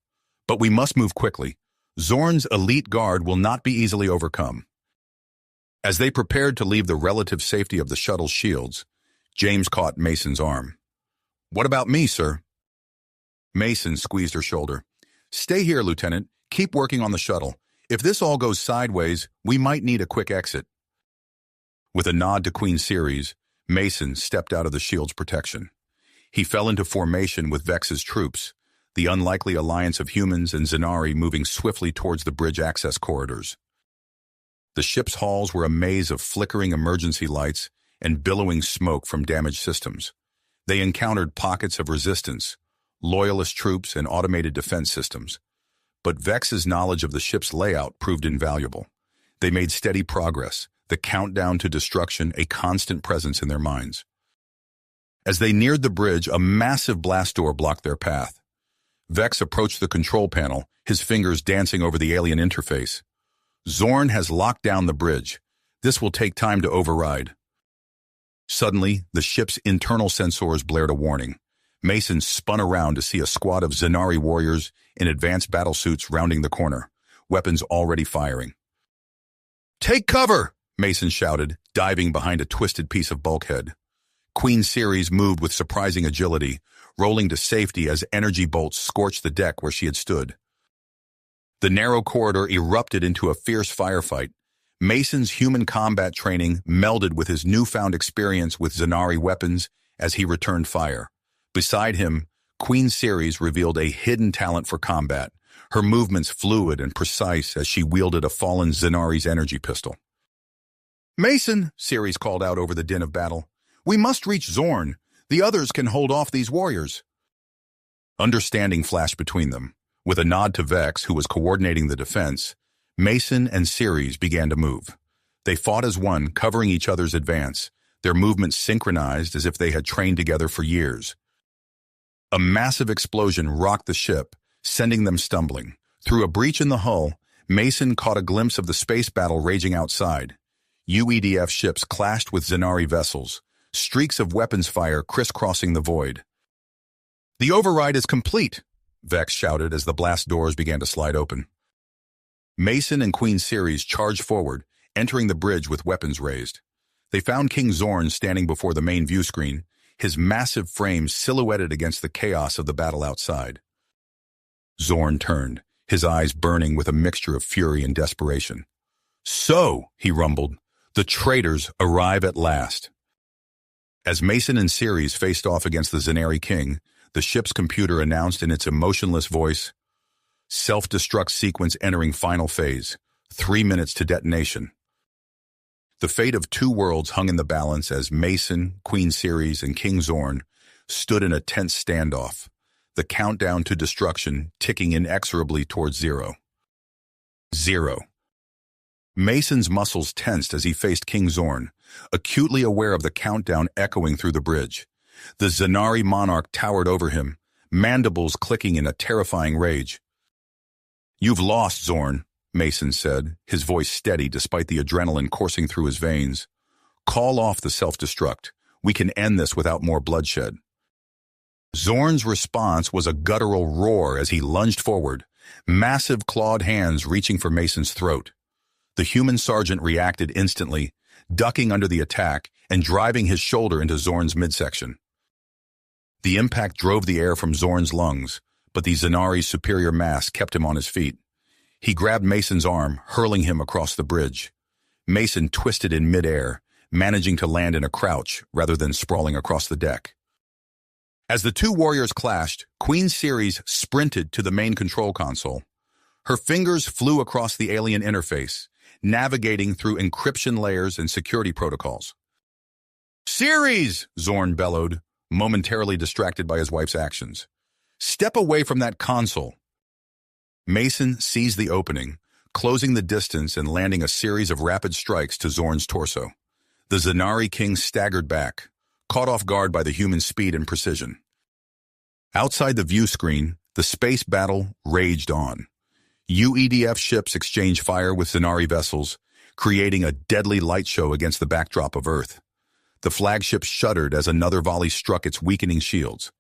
but we must move quickly. Zorn's elite guard will not be easily overcome." As they prepared to leave the relative safety of the shuttle's shields, James caught Mason's arm. "What about me, sir?" Mason squeezed her shoulder. "Stay here, Lieutenant. Keep working on the shuttle. If this all goes sideways, we might need a quick exit." With a nod to Queen Ceres, Mason stepped out of the shield's protection. He fell into formation with Vex's troops, the unlikely alliance of humans and Zanari moving swiftly towards the bridge access corridors. The ship's halls were a maze of flickering emergency lights and billowing smoke from damaged systems. They encountered pockets of resistance, loyalist troops, and automated defense systems. But Vex's knowledge of the ship's layout proved invaluable. They made steady progress, the countdown to destruction a constant presence in their minds. As they neared the bridge, a massive blast door blocked their path. Vex approached the control panel, his fingers dancing over the alien interface. "Zorn has locked down the bridge. This will take time to override." Suddenly, the ship's internal sensors blared a warning. Mason spun around to see a squad of Zanari warriors in advanced battlesuits rounding the corner, weapons already firing. "Take cover!" Mason shouted, diving behind a twisted piece of bulkhead. Queen Ceres moved with surprising agility, rolling to safety as energy bolts scorched the deck where she had stood. The narrow corridor erupted into a fierce firefight. Mason's human combat training melded with his newfound experience with Zanari weapons as he returned fire. Beside him, Queen Ceres revealed a hidden talent for combat, her movements fluid and precise as she wielded a fallen Zanari's energy pistol. "Mason," Ceres called out over the din of battle, "we must reach Zorn. The others can hold off these warriors." Understanding flashed between them. With a nod to Vex, who was coordinating the defense, Mason and Ceres began to move. They fought as one, covering each other's advance, their movements synchronized as if they had trained together for years. A massive explosion rocked the ship, sending them stumbling. Through a breach in the hull, Mason caught a glimpse of the space battle raging outside. UEDF ships clashed with Zanari vessels, streaks of weapons fire crisscrossing the void. "The override is complete," Vex shouted as the blast doors began to slide open. Mason and Queen Ceres charged forward, entering the bridge with weapons raised. They found King Zorn standing before the main view screen, his massive frame silhouetted against the chaos of the battle outside. Zorn turned, his eyes burning with a mixture of fury and desperation. "So," he rumbled, "the traitors arrive at last." As Mason and Ceres faced off against the Zanari king, the ship's computer announced in its emotionless voice, "Self-destruct sequence entering final phase. 3 minutes to detonation." The fate of two worlds hung in the balance as Mason, Queen Ceres, and King Zorn stood in a tense standoff, the countdown to destruction ticking inexorably towards zero. Zero. Mason's muscles tensed as he faced King Zorn, acutely aware of the countdown echoing through the bridge. The Zanari monarch towered over him, mandibles clicking in a terrifying rage. You've lost, Zorn, Mason said, his voice steady despite the adrenaline coursing through his veins. Call off the self-destruct. We can end this without more bloodshed. Zorn's response was a guttural roar as he lunged forward, massive clawed hands reaching for Mason's throat. The human sergeant reacted instantly, ducking under the attack and driving his shoulder into Zorn's midsection. The impact drove the air from Zorn's lungs, but the Zanari's superior mass kept him on his feet. He grabbed Mason's arm, hurling him across the bridge. Mason twisted in midair, managing to land in a crouch rather than sprawling across the deck. As the two warriors clashed, Queen Ceres sprinted to the main control console. Her fingers flew across the alien interface, navigating through encryption layers and security protocols. "Ceres!" Zorn bellowed, momentarily distracted by his wife's actions. "Step away from that console." Mason seized the opening, closing the distance and landing a series of rapid strikes to Zorn's torso. The Zanari King staggered back, caught off guard by the human speed and precision. Outside the view screen, the space battle raged on. UEDF ships exchanged fire with Zanari vessels, creating a deadly light show against the backdrop of Earth. The flagship shuddered as another volley struck its weakening shields.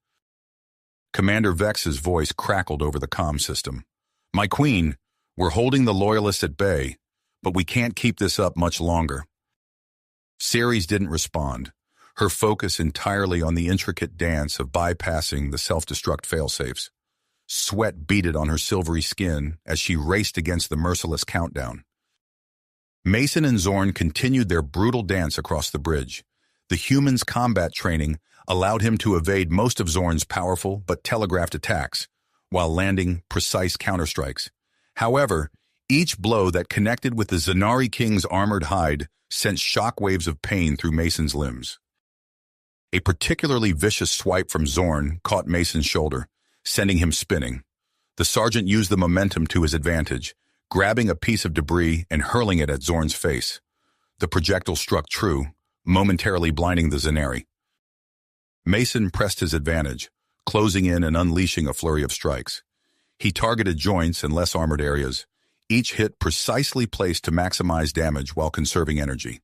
Commander Vex's voice crackled over the comm system. "My queen, we're holding the loyalists at bay, but we can't keep this up much longer." Ceres didn't respond, her focus entirely on the intricate dance of bypassing the self-destruct failsafes. Sweat beaded on her silvery skin as she raced against the merciless countdown. Mason and Zorn continued their brutal dance across the bridge. The human's combat training allowed him to evade most of Zorn's powerful but telegraphed attacks, while landing precise counterstrikes. However, each blow that connected with the Zanari King's armored hide sent shockwaves of pain through Mason's limbs. A particularly vicious swipe from Zorn caught Mason's shoulder, sending him spinning. The sergeant used the momentum to his advantage, grabbing a piece of debris and hurling it at Zorn's face. The projectile struck true, momentarily blinding the Zanari. Mason pressed his advantage, closing in and unleashing a flurry of strikes. He targeted joints and less armored areas, each hit precisely placed to maximize damage while conserving energy.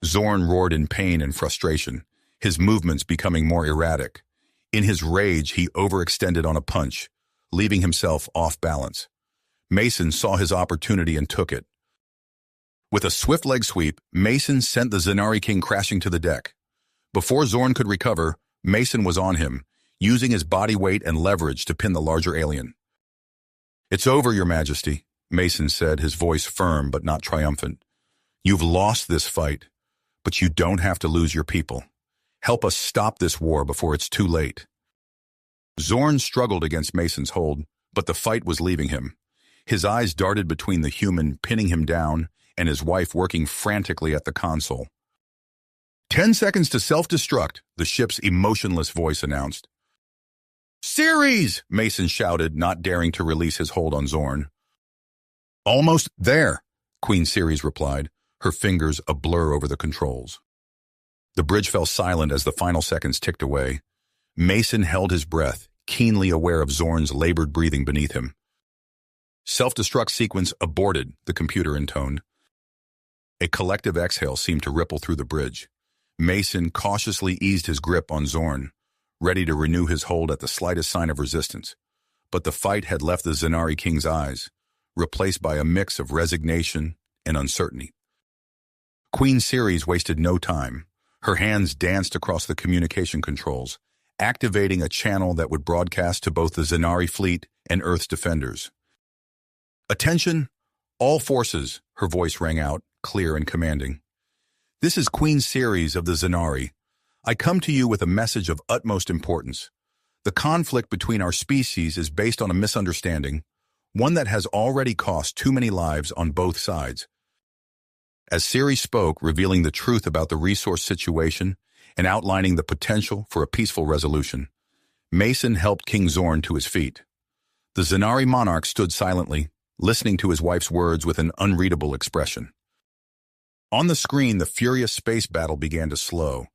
Zorn roared in pain and frustration, his movements becoming more erratic. In his rage, he overextended on a punch, leaving himself off balance. Mason saw his opportunity and took it. With a swift leg sweep, Mason sent the Zanari King crashing to the deck. Before Zorn could recover, Mason was on him, using his body weight and leverage to pin the larger alien. "It's over, Your Majesty," Mason said, his voice firm but not triumphant. "You've lost this fight, but you don't have to lose your people. Help us stop this war before it's too late." Zorn struggled against Mason's hold, but the fight was leaving him. His eyes darted between the human pinning him down and his wife working frantically at the console. 10 seconds to self-destruct, the ship's emotionless voice announced. "Ceres!" Mason shouted, not daring to release his hold on Zorn. "Almost there," Queen Ceres replied, her fingers a blur over the controls. The bridge fell silent as the final seconds ticked away. Mason held his breath, keenly aware of Zorn's labored breathing beneath him. "Self-destruct sequence aborted," the computer intoned. A collective exhale seemed to ripple through the bridge. Mason cautiously eased his grip on Zorn, ready to renew his hold at the slightest sign of resistance. But the fight had left the Zanari King's eyes, replaced by a mix of resignation and uncertainty. Queen Ceres wasted no time. Her hands danced across the communication controls, activating a channel that would broadcast to both the Zanari fleet and Earth's defenders. "Attention, all forces," her voice rang out, clear and commanding. "This is Queen Ceres of the Zanari. I come to you with a message of utmost importance. The conflict between our species is based on a misunderstanding, one that has already cost too many lives on both sides." As Ceres spoke, revealing the truth about the resource situation and outlining the potential for a peaceful resolution, Mason helped King Zorn to his feet. The Zanari monarch stood silently, listening to his wife's words with an unreadable expression. On the screen, the furious space battle began to slow.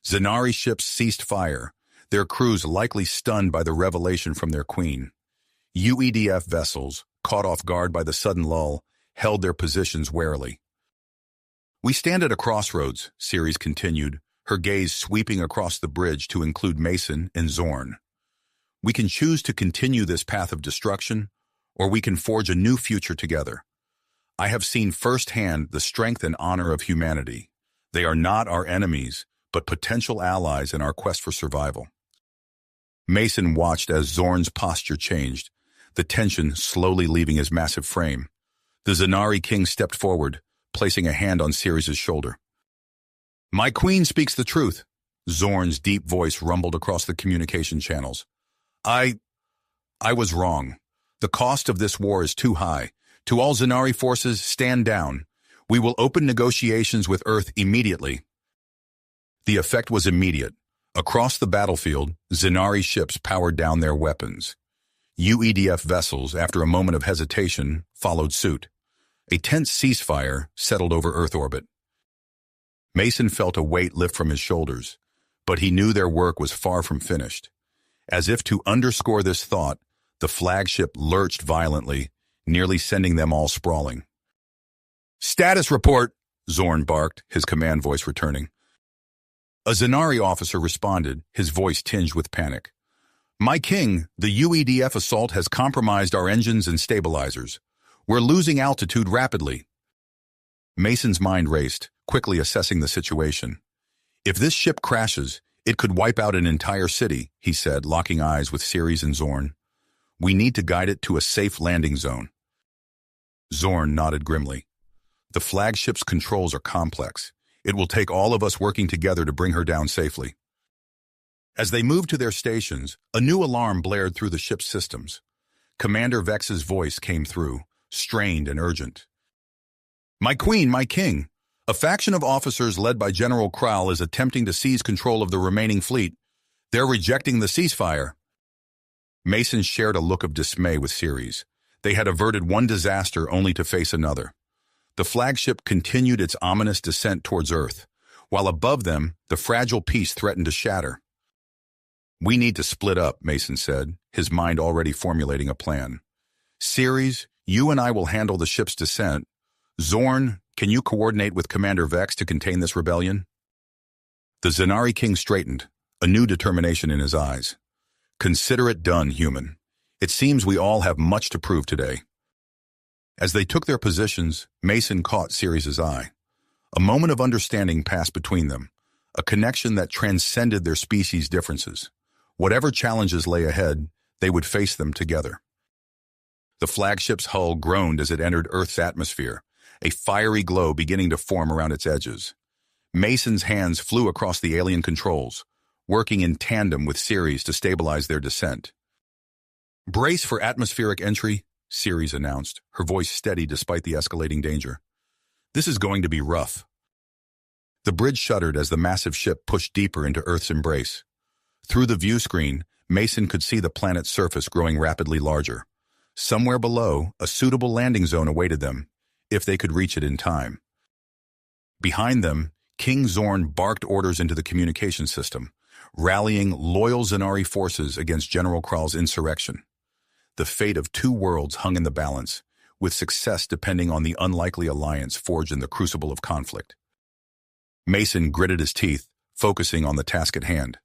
Zanari ships ceased fire, their crews likely stunned by the revelation from their queen. UEDF vessels, caught off guard by the sudden lull, held their positions warily. "We stand at a crossroads," Ceres continued, her gaze sweeping across the bridge to include Mason and Zorn. "We can choose to continue this path of destruction, or we can forge a new future together. I have seen firsthand the strength and honor of humanity. They are not our enemies, but potential allies in our quest for survival." Mason watched as Zorn's posture changed, the tension slowly leaving his massive frame. The Zanari king stepped forward, placing a hand on Ceres' shoulder. "My queen speaks the truth," Zorn's deep voice rumbled across the communication channels. I was wrong. The cost of this war is too high. To all Zanari forces, stand down. We will open negotiations with Earth immediately." The effect was immediate. Across the battlefield, Zanari ships powered down their weapons. UEDF vessels, after a moment of hesitation, followed suit. A tense ceasefire settled over Earth orbit. Mason felt a weight lift from his shoulders, but he knew their work was far from finished. As if to underscore this thought, the flagship lurched violently, nearly sending them all sprawling. "Status report," Zorn barked, his command voice returning. A Zanari officer responded, his voice tinged with panic. "My king, the UEDF assault has compromised our engines and stabilizers. We're losing altitude rapidly." Mason's mind raced, quickly assessing the situation. "If this ship crashes, it could wipe out an entire city," he said, locking eyes with Ceres and Zorn. "We need to guide it to a safe landing zone." Zorn nodded grimly. "The flagship's controls are complex. It will take all of us working together to bring her down safely." As they moved to their stations, a new alarm blared through the ship's systems. Commander Vex's voice came through, strained and urgent. "My queen, my king! A faction of officers led by General Kral is attempting to seize control of the remaining fleet. They're rejecting the ceasefire." Mason shared a look of dismay with Ceres. They had averted one disaster only to face another. The flagship continued its ominous descent towards Earth, while above them, the fragile peace threatened to shatter. "We need to split up," Mason said, his mind already formulating a plan. "Ceres, you and I will handle the ship's descent. Zorn, can you coordinate with Commander Vex to contain this rebellion?" The Zanari king straightened, a new determination in his eyes. "Consider it done, human. It seems we all have much to prove today." As they took their positions, Mason caught Ceres' eye. A moment of understanding passed between them, a connection that transcended their species' differences. Whatever challenges lay ahead, they would face them together. The flagship's hull groaned as it entered Earth's atmosphere, a fiery glow beginning to form around its edges. Mason's hands flew across the alien controls, working in tandem with Ceres to stabilize their descent. "Brace for atmospheric entry," Ceres announced, her voice steady despite the escalating danger. "This is going to be rough." The bridge shuddered as the massive ship pushed deeper into Earth's embrace. Through the view screen, Mason could see the planet's surface growing rapidly larger. Somewhere below, a suitable landing zone awaited them, if they could reach it in time. Behind them, King Zorn barked orders into the communication system, rallying loyal Zanari forces against General Kral's insurrection. The fate of two worlds hung in the balance, with success depending on the unlikely alliance forged in the crucible of conflict. Mason gritted his teeth, focusing on the task at hand.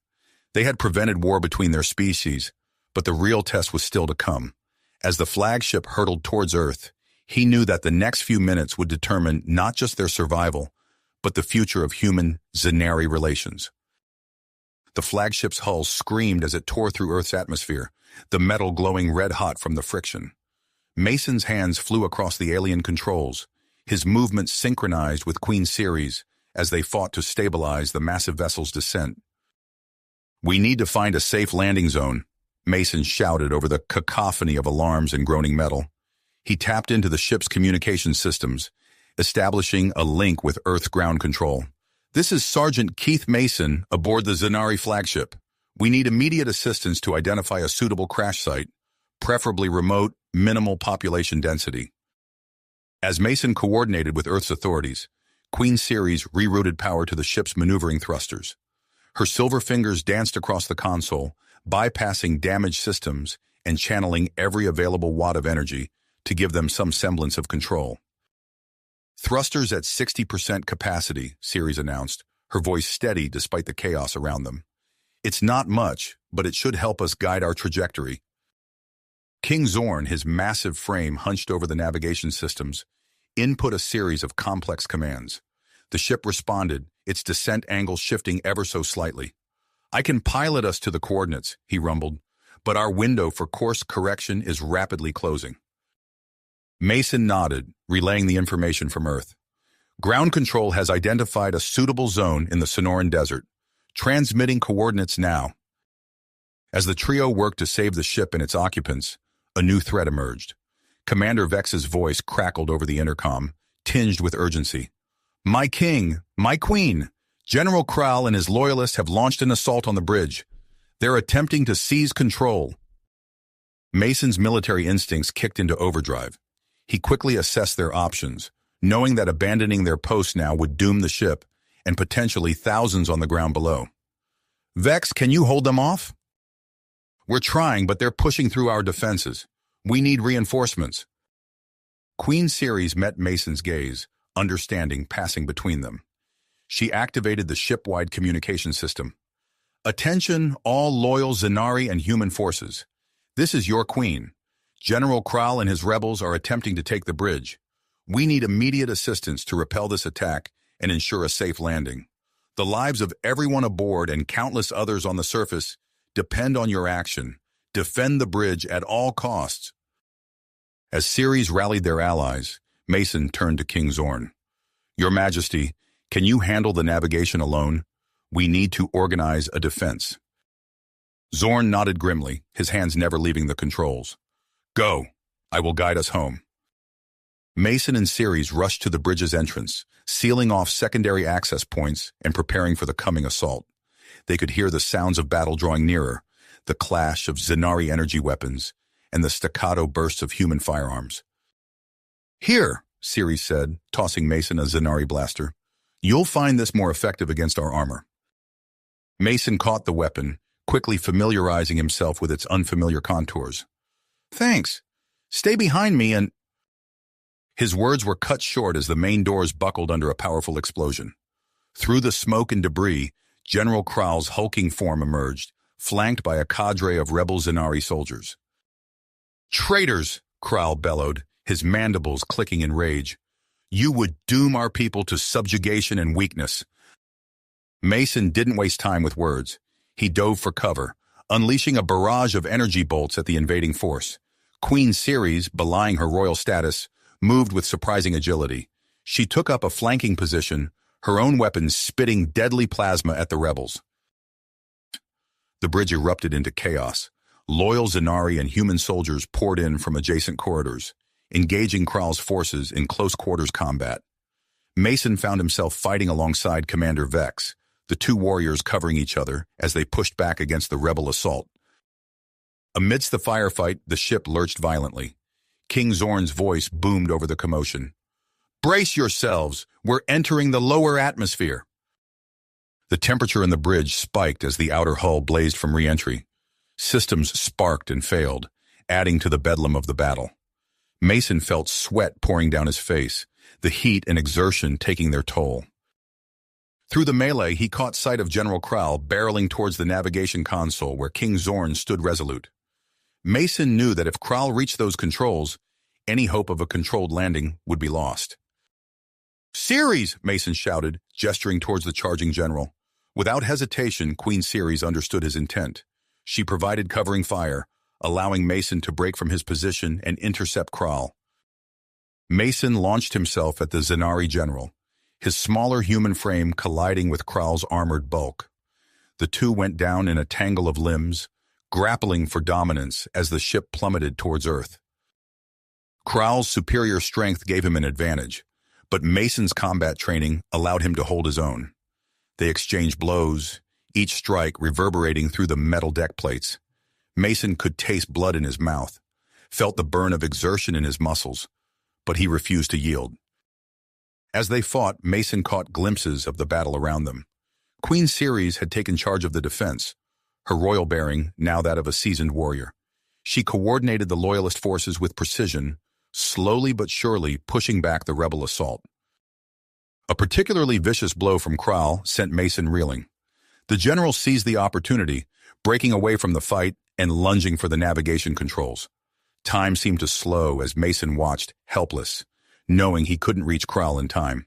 They had prevented war between their species, but the real test was still to come. As the flagship hurtled towards Earth, he knew that the next few minutes would determine not just their survival, but the future of human-Zanari relations. The flagship's hull screamed as it tore through Earth's atmosphere, the metal glowing red-hot from the friction. Mason's hands flew across the alien controls, his movements synchronized with Queen Ceres as they fought to stabilize the massive vessel's descent. "We need to find a safe landing zone," Mason shouted over the cacophony of alarms and groaning metal. He tapped into the ship's communication systems, establishing a link with Earth's ground control. "This is Sergeant Keith Mason aboard the Zanari flagship. We need immediate assistance to identify a suitable crash site, preferably remote, minimal population density." As Mason coordinated with Earth's authorities, Queen Ceres rerouted power to the ship's maneuvering thrusters. Her silver fingers danced across the console, bypassing damaged systems and channeling every available watt of energy to give them some semblance of control. Thrusters at 60% capacity, Ceres announced, her voice steady despite the chaos around them. It's not much, but it should help us guide our trajectory. King Zorn, his massive frame hunched over the navigation systems, input a series of complex commands. The ship responded, its descent angle shifting ever so slightly. I can pilot us to the coordinates, he rumbled, but our window for course correction is rapidly closing. Mason nodded, relaying the information from Earth. Ground control has identified a suitable zone in the Sonoran Desert. Transmitting coordinates now. As the trio worked to save the ship and its occupants, a new threat emerged. Commander Vex's voice crackled over the intercom, tinged with urgency. My king, my queen, General Kral and his loyalists have launched an assault on the bridge. They're attempting to seize control. Mason's military instincts kicked into overdrive. He quickly assessed their options, knowing that abandoning their post now would doom the ship and potentially thousands on the ground below. Vex, can you hold them off? We're trying, but they're pushing through our defenses. We need reinforcements. Queen Ceres met Mason's gaze, understanding passing between them. She activated the ship-wide communication system. Attention, all loyal Zenari and human forces. This is your queen. General Kral and his rebels are attempting to take the bridge. We need immediate assistance to repel this attack and ensure a safe landing. The lives of everyone aboard and countless others on the surface depend on your action. Defend the bridge at all costs. As Ceres rallied their allies, Mason turned to King Zorn. Your Majesty, can you handle the navigation alone? We need to organize a defense. Zorn nodded grimly, his hands never leaving the controls. Go. I will guide us home. Mason and Ceres rushed to the bridge's entrance, sealing off secondary access points and preparing for the coming assault. They could hear the sounds of battle drawing nearer, the clash of Zenari energy weapons, and the staccato bursts of human firearms. Here, Ceres said, tossing Mason a Zenari blaster. You'll find this more effective against our armor. Mason caught the weapon, quickly familiarizing himself with its unfamiliar contours. Thanks. Stay behind me and... His words were cut short as the main doors buckled under a powerful explosion. Through the smoke and debris, General Kral's hulking form emerged, flanked by a cadre of rebel Zenari soldiers. Traitors, Kral bellowed, his mandibles clicking in rage. You would doom our people to subjugation and weakness. Mason didn't waste time with words. He dove for cover, unleashing a barrage of energy bolts at the invading force. Queen Ceres, belying her royal status, moved with surprising agility. She took up a flanking position, her own weapons spitting deadly plasma at the rebels. The bridge erupted into chaos. Loyal Zenari and human soldiers poured in from adjacent corridors, engaging Kral's forces in close-quarters combat. Mason found himself fighting alongside Commander Vex, the two warriors covering each other as they pushed back against the rebel assault. Amidst the firefight, the ship lurched violently. King Zorn's voice boomed over the commotion. Brace yourselves, we're entering the lower atmosphere. The temperature in the bridge spiked as the outer hull blazed from re-entry. Systems sparked and failed, adding to the bedlam of the battle. Mason felt sweat pouring down his face, the heat and exertion taking their toll. Through the melee, he caught sight of General Kral barreling towards the navigation console where King Zorn stood resolute. Mason knew that if Kral reached those controls, any hope of a controlled landing would be lost. Ceres, Mason shouted, gesturing towards the charging general. Without hesitation, Queen Ceres understood his intent. She provided covering fire, allowing Mason to break from his position and intercept Kral. Mason launched himself at the Zenari general, his smaller human frame colliding with Kral's armored bulk. The two went down in a tangle of limbs, grappling for dominance as the ship plummeted towards Earth. Kral's superior strength gave him an advantage, but Mason's combat training allowed him to hold his own. They exchanged blows, each strike reverberating through the metal deck plates. Mason could taste blood in his mouth, felt the burn of exertion in his muscles, but he refused to yield. As they fought, Mason caught glimpses of the battle around them. Queen Ceres had taken charge of the defense, her royal bearing now that of a seasoned warrior. She coordinated the loyalist forces with precision, slowly but surely pushing back the rebel assault. A particularly vicious blow from Kral sent Mason reeling. The general seized the opportunity, breaking away from the fight and lunging for the navigation controls. Time seemed to slow as Mason watched, helpless, knowing he couldn't reach Kral in time.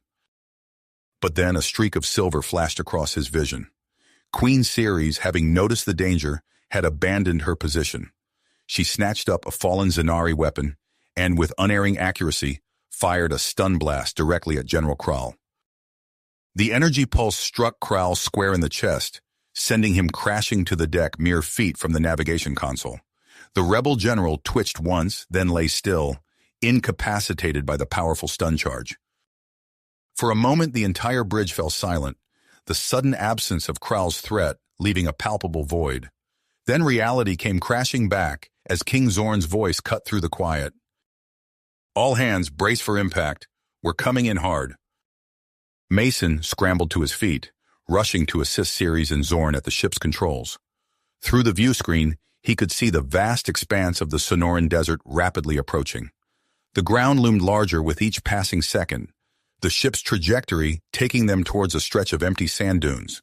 But then a streak of silver flashed across his vision. Queen Ceres, having noticed the danger, had abandoned her position. She snatched up a fallen Zanari weapon and, with unerring accuracy, fired a stun blast directly at General Kral. The energy pulse struck Kral square in the chest, sending him crashing to the deck mere feet from the navigation console. The rebel general twitched once, then lay still, incapacitated by the powerful stun charge. For a moment, the entire bridge fell silent, the sudden absence of Kral's threat leaving a palpable void. Then reality came crashing back as King Zorn's voice cut through the quiet. All hands, brace for impact. We're coming in hard. Mason scrambled to his feet, rushing to assist Ceres and Zorn at the ship's controls. Through the view screen, he could see the vast expanse of the Sonoran Desert rapidly approaching. The ground loomed larger with each passing second, the ship's trajectory taking them towards a stretch of empty sand dunes.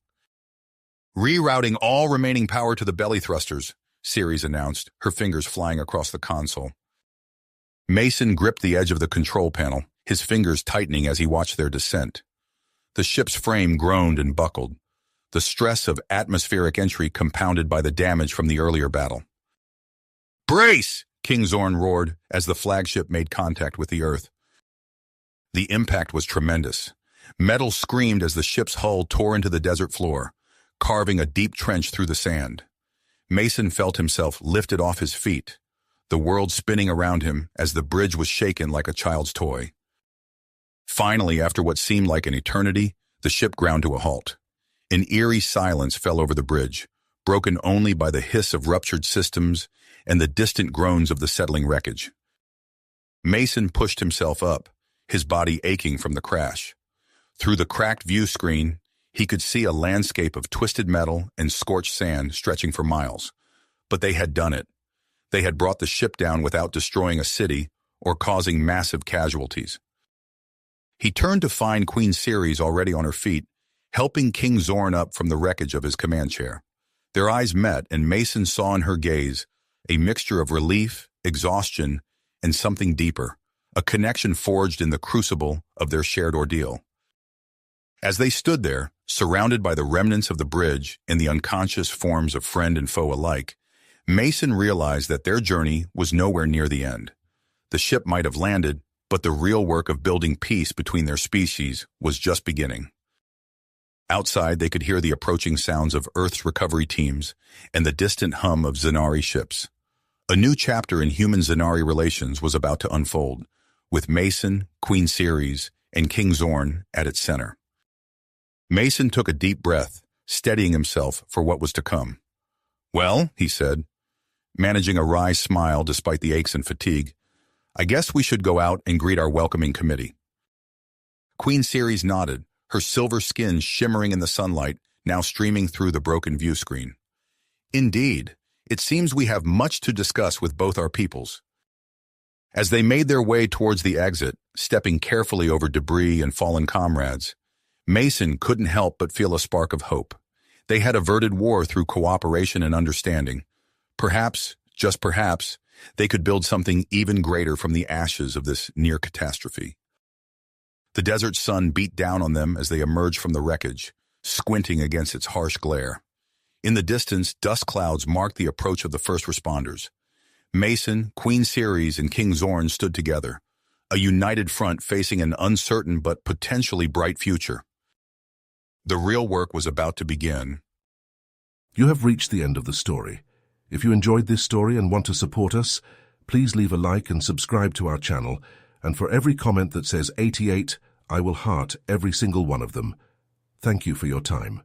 Rerouting all remaining power to the belly thrusters, Ceres announced, her fingers flying across the console. Mason gripped the edge of the control panel, his fingers tightening as he watched their descent. The ship's frame groaned and buckled, the stress of atmospheric entry compounded by the damage from the earlier battle. "Brace!" King Zorn roared as the flagship made contact with the Earth. The impact was tremendous. Metal screamed as the ship's hull tore into the desert floor, carving a deep trench through the sand. Mason felt himself lifted off his feet, the world spinning around him as the bridge was shaken like a child's toy. Finally, after what seemed like an eternity, the ship ground to a halt. An eerie silence fell over the bridge, broken only by the hiss of ruptured systems and the distant groans of the settling wreckage. Mason pushed himself up, his body aching from the crash. Through the cracked view screen, he could see a landscape of twisted metal and scorched sand stretching for miles. But they had done it. They had brought the ship down without destroying a city or causing massive casualties. He turned to find Queen Ceres already on her feet, helping King Zorn up from the wreckage of his command chair. Their eyes met, and Mason saw in her gaze a mixture of relief, exhaustion, and something deeper, a connection forged in the crucible of their shared ordeal. As they stood there, surrounded by the remnants of the bridge and the unconscious forms of friend and foe alike, Mason realized that their journey was nowhere near the end. The ship might have landed, but the real work of building peace between their species was just beginning. Outside, they could hear the approaching sounds of Earth's recovery teams and the distant hum of Zanari ships. A new chapter in human-Zanari relations was about to unfold, with Mason, Queen Ceres, and King Zorn at its center. Mason took a deep breath, steadying himself for what was to come. "Well," he said, managing a wry smile despite the aches and fatigue, "I guess we should go out and greet our welcoming committee." Queen Ceres nodded, her silver skin shimmering in the sunlight, now streaming through the broken view screen. "Indeed, it seems we have much to discuss with both our peoples." As they made their way towards the exit, stepping carefully over debris and fallen comrades, Mason couldn't help but feel a spark of hope. They had averted war through cooperation and understanding. Perhaps, just perhaps, they could build something even greater from the ashes of this near catastrophe. The desert sun beat down on them as they emerged from the wreckage, squinting against its harsh glare. In the distance, dust clouds marked the approach of the first responders. Mason, Queen Ceres, and King Zorn stood together, a united front facing an uncertain but potentially bright future. The real work was about to begin. You have reached the end of the story. If you enjoyed this story and want to support us, please leave a like and subscribe to our channel, and for every comment that says 88, I will heart every single one of them. Thank you for your time.